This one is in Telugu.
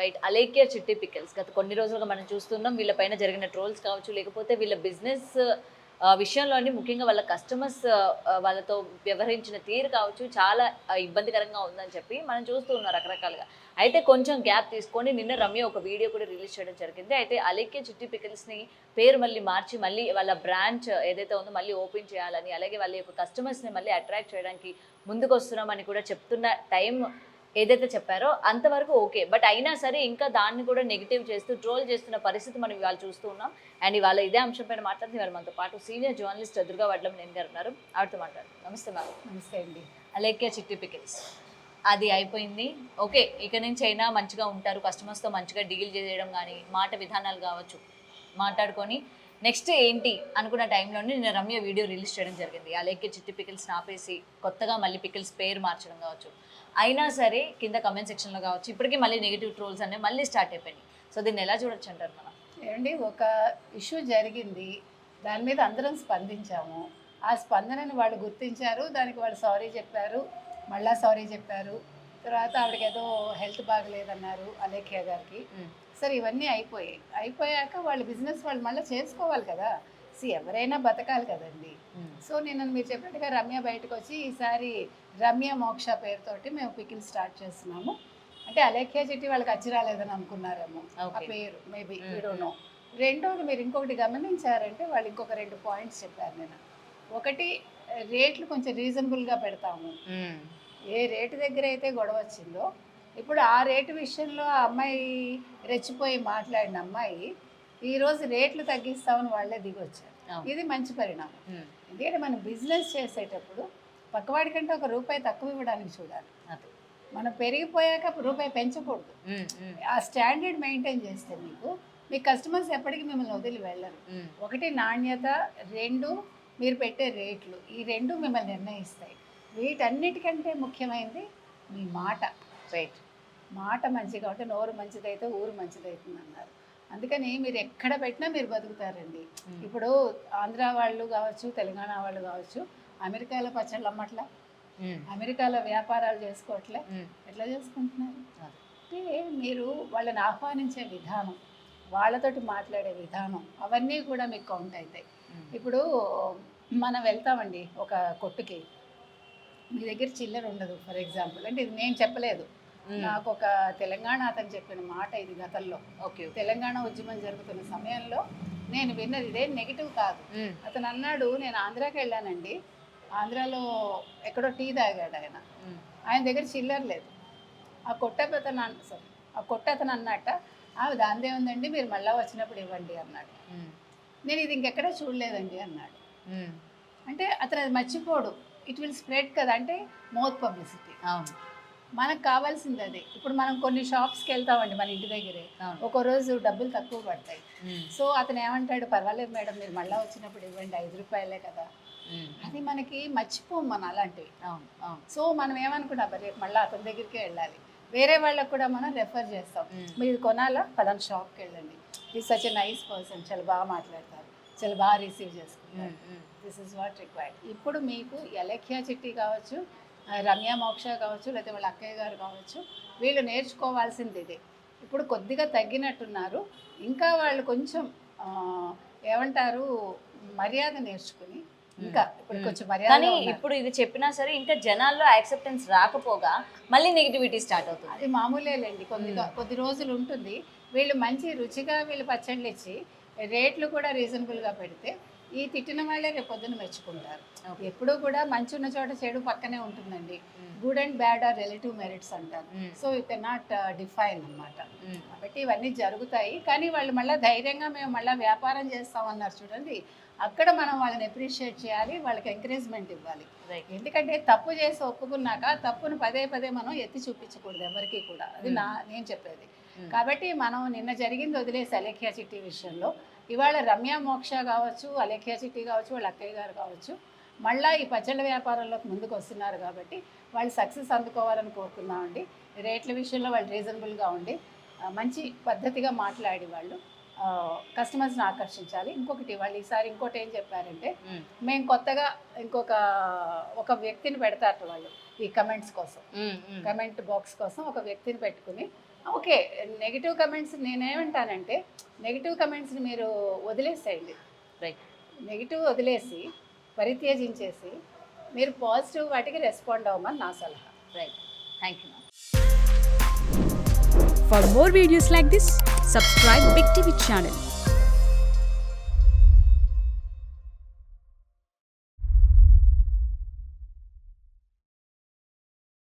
రైట్. అలేఖ్య చిట్టి పికిల్స్ గత కొన్ని రోజులుగా మనం చూస్తున్నాం. వీళ్ళపైన జరిగిన ట్రోల్స్ కావచ్చు, లేకపోతే వీళ్ళ బిజినెస్ విషయంలోని ముఖ్యంగా వాళ్ళ కస్టమర్స్ వాళ్ళతో వ్యవహరించిన తీరు కావచ్చు, చాలా ఇబ్బందికరంగా ఉందని చెప్పి మనం చూస్తూ ఉన్నాం రకరకాలుగా. అయితే కొంచెం గ్యాప్ తీసుకొని నిన్న రమ్య ఒక వీడియో కూడా రిలీజ్ చేయడం జరిగింది. అయితే అలేఖ్య చిట్టి పికిల్స్‌ని పేరు మళ్ళీ మార్చి, మళ్ళీ వాళ్ళ బ్రాంచ్ ఏదైతే ఉందో మళ్ళీ ఓపెన్ చేయాలని, అలాగే వాళ్ళ యొక్క కస్టమర్స్‌ని మళ్ళీ అట్రాక్ట్ చేయడానికి ముందుకొస్తున్నామని కూడా చెప్తున్న టైం ఏదైతే చెప్పారో అంతవరకు ఓకే. బట్ అయినా సరే ఇంకా దాన్ని కూడా నెగెటివ్ చేస్తూ, ట్రోల్ చేస్తున్న పరిస్థితి మనం ఇవాళ చూస్తూ ఉన్నాం. అండ్ ఇవాళ ఇదే అంశం పైన మాట్లాడుతూ ఇవాళ మనతో పాటు సీనియర్ జర్నలిస్ట్ దుర్గా వడ్లం నేను గారు ఉన్నారు. ఆవిడతో మాట్లాడుతాం. నమస్తే మ్యామ్. నమస్తే అండి. అలేఖ్య చిట్టి పికిల్స్ అది అయిపోయింది. ఓకే. ఇక నుంచి అయినా మంచిగా ఉంటారు. కస్టమర్స్‌తో మంచిగా డీల్ చేయడం గానీ, మాట విధానాలు కావచ్చు, మాట్లాడుకొని నెక్స్ట్ ఏంటి అనుకున్న టైంలోనే నిన్న రమ్య వీడియో రిలీజ్ చేయడం జరిగింది. అలేఖ్య చిట్టి పికిల్స్‌ని ఆపేసి కొత్తగా మళ్ళీ పికిల్స్ పేరు మార్చడం కావచ్చు. అయినా సరే కింద కమెంట్ సెక్షన్‌లో కావచ్చు, ఇప్పటికీ మళ్ళీ నెగెటివ్ ట్రోల్స్ అనేవి మళ్ళీ స్టార్ట్ అయిపోయినాయి. సో దీన్ని ఎలా చూడొచ్చు అంటారు మనం? ఏమండి, ఒక ఇష్యూ జరిగింది, దాని మీద అందరం స్పందించాము. ఆ స్పందనని వాళ్ళు గుర్తించారు, దానికి వాళ్ళు సారీ చెప్పారు, మళ్ళా సారీ చెప్పారు. తర్వాత ఆవిడకి ఏదో హెల్త్ బాగలేదన్నారు అలేఖ్య గారికి. సరే, ఇవన్నీ అయిపోయాక వాళ్ళ బిజినెస్ వాళ్ళు మళ్ళీ చేసుకోవాలి కదా. ఎవరైనా బతకాలి కదండి. సో నేను మీరు చెప్పినట్టుగా రమ్య బయటకు వచ్చి ఈసారి రమ్య మోక్ష పేరుతోటి మేము పికిల్ స్టార్ట్ చేస్తున్నాము. అంటే అలేఖ్య చిట్టి వాళ్ళకి అచ్చి రాలేదని అనుకున్నారేమో ఆ పేరు, మేబీ యూ డోంట్ నో. రెండోది మీరు ఇంకొకటి గమనించారంటే వాళ్ళు ఇంకొక 2 పాయింట్స్ చెప్పారు. నేను ఒకటి, రేట్లు కొంచెం రీజనబుల్గా పెడతాము. ఏ రేటు దగ్గర అయితే గొడవ వచ్చిందో ఇప్పుడు ఆ రేటు విషయంలో ఆ అమ్మాయి రెచ్చిపోయి మాట్లాడిన అమ్మాయి ఈరోజు రేట్లు తగ్గిస్తామని వాళ్ళే దిగొచ్చారు. ఇది మంచి పరిణామం. ఎందుకంటే మనం బిజినెస్ చేసేటప్పుడు పక్కవాడి కంటే ఒక రూపాయి తక్కువ ఇవ్వడానికి చూడాలి. మనం పెరిగిపోయాక రూపాయి పెంచకూడదు. ఆ స్టాండర్డ్ మెయింటైన్ చేస్తే మీ కస్టమర్స్ ఎప్పటికీ మిమ్మల్ని వదిలి వెళ్ళరు. ఒకటి నాణ్యత, 2 మీరు పెట్టే రేట్లు, ఈ 2 మిమ్మల్ని నిర్ణయిస్తాయి. వీటన్నిటికంటే ముఖ్యమైనది మీ మాట. రైట్. మాట మంచిగా ఉంటే నోరు మంచిదైతే ఊరు మంచిదవుతుంది అన్నారు. అందుకని మీరు ఎక్కడ పెట్టినా మీరు బతుకుతారండి. ఇప్పుడు ఆంధ్ర వాళ్ళు కావచ్చు, తెలంగాణ వాళ్ళు కావచ్చు, అమెరికాలో పచ్చళ్ళు అమ్మట్లా, అమెరికాలో వ్యాపారాలు చేసుకోవట్లే, ఎట్లా చేసుకుంటున్నారు అంటే మీరు వాళ్ళని ఆహ్వానించే విధానం, వాళ్ళతోటి మాట్లాడే విధానం, అవన్నీ కూడా మీకు కౌంట్ అవుతాయి. ఇప్పుడు మనం వెళ్తామండి ఒక కొట్టుకి, మీ దగ్గర చిల్లర ఉండదు ఫర్ ఎగ్జాంపుల్. అంటే ఇది నేను చెప్పలేదు, నాకు ఒక తెలంగాణ అతను చెప్పిన మాట ఇది గతంలో. ఓకే, తెలంగాణ ఉద్యమం జరుగుతున్న సమయంలో నేను విన్నది, ఇదేం నెగిటివ్ కాదు. అతను అన్నాడు, నేను ఆంధ్రాకి వెళ్ళానండి, ఆంధ్రాలో ఎక్కడో టీ తాగాడు ఆయన దగ్గర చిల్లర లేదు. ఆ కొట్టతను అన్నట్ట, దాందే ఉందండి, మీరు మళ్ళీ వచ్చినప్పుడు ఇవ్వండి అన్నాడు. నేను ఇది ఇంకెక్కడా చూడలేదండి అన్నాడు. అంటే అతను అది మర్చిపోడు, ఇట్ విల్ స్ప్రెడ్ కదా, అంటే మౌత్ పబ్లిసిటీ. అవును, మనకు కావాల్సింది అదే. ఇప్పుడు మనం కొన్ని షాప్స్కి వెళ్తామండి మన ఇంటి దగ్గరే, ఒక రోజు డబ్బులు తక్కువ పడతాయి. సో అతను ఏమంటాడు, పర్వాలేదు మేడం, మీరు మళ్ళీ వచ్చినప్పుడు ఇవ్వండి, 5 రూపాయలే కదా. అది మనకి మర్చిపోం మనం అలాంటివి. సో మనం ఏమనుకున్నాం, రేపు మళ్ళీ అతని దగ్గరికే వెళ్ళాలి. వేరే వాళ్ళకు కూడా మనం రెఫర్ చేస్తాం, మీరు కొనాలా, పలానా షాప్కి వెళ్ళండి, is such a nice person, చాలా బాగా మాట్లాడతారు, చాలా బాగా రిసీవ్ చేసుకుంటారు. This is what required. ఇప్పుడు మీకు అలేఖ్య చిట్టి కావచ్చు, రమ్య మోక్ష కావచ్చు, లేకపోతే వాళ్ళ అక్కయ్య గారు కావచ్చు, వీళ్ళు నేర్చుకోవాల్సింది ఇదే. ఇప్పుడు కొద్దిగా తగ్గినట్టున్నారు, ఇంకా వాళ్ళు కొంచెం ఏమంటారు, మర్యాద నేర్చుకుని ఇంకా ఇప్పుడు కొంచెం మర్యాద. కానీ ఇప్పుడు ఇది చెప్పినా సరే ఇంకా జనాల్లో యాక్సెప్టెన్స్ రాకపోగా మళ్ళీ నెగిటివిటీ స్టార్ట్ అవుతుంది. అది మామూలేలేండి, కొద్ది రోజులు ఉంటుంది. వీళ్ళు మంచి రుచిగా వీళ్ళు పచ్చళ్ళు ఇచ్చి రేట్లు కూడా రీజనబుల్గా పెడితే ఈ తిట్టిన వాళ్ళే రేపు పొద్దున మెచ్చుకుంటారు. ఎప్పుడూ కూడా మంచి ఉన్న చోట చెడు పక్కనే ఉంటుందండి. Good and bad are relative merits అంటారు. So you can not define అన్నమాట. కాబట్టి ఇవన్నీ జరుగుతాయి. కానీ వాళ్ళు మళ్ళీ ధైర్యంగా మేము మళ్ళీ వ్యాపారం చేస్తామన్నారు చూడండి, అక్కడ మనం వాళ్ళని అప్రిషియేట్ చేయాలి, వాళ్ళకి ఎంకరేజ్మెంట్ ఇవ్వాలి. ఎందుకంటే తప్పు చేసి ఒప్పుకున్నాక తప్పును పదే పదే మనం ఎత్తి చూపించకూడదు ఎవరికి కూడా. అది నేను చెప్పేది. కాబట్టి మనం నిన్న జరిగింది వదిలేసి అలేఖ్య చిట్టి విషయంలో, ఇవాళ రమ్య మోక్ష కావచ్చు, అలేఖ్య చిట్టి కావచ్చు, వాళ్ళ అక్కయ్య గారు కావచ్చు, మళ్ళీ ఈ పచ్చళ్ళ వ్యాపారంలోకి ముందుకు వస్తున్నారు. కాబట్టి వాళ్ళు సక్సెస్ అందుకోవాలని కోరుకున్నామండి. రేట్ల విషయంలో వాళ్ళు రీజనబుల్గా ఉండి మంచి పద్ధతిగా మాట్లాడి వాళ్ళు కస్టమర్స్ని ఆకర్షించాలి. ఇంకొకటి వాళ్ళు ఈసారి ఇంకోటి ఏం చెప్పారంటే, మ్మ్. మేము కొత్తగా ఒక వ్యక్తిని పెడతారట వాళ్ళు ఈ కమెంట్స్ కోసం, మ్మ్. మ్మ్. కమెంట్ బాక్స్ కోసం ఒక వ్యక్తిని పెట్టుకుని, ఓకే నెగిటివ్ కమెంట్స్ నేనేమంటానంటే నెగిటివ్ కమెంట్స్ని మీరు వదిలేసేయండి, రైట్. నెగిటివ్ వదిలేసి పరిత్యజించేసి మీరు పాజిటివ్ వాటికి రెస్పాండ్ అవ్వమని నా సలహా. Right. Thank you. For more videos like this, subscribe Big TV channel.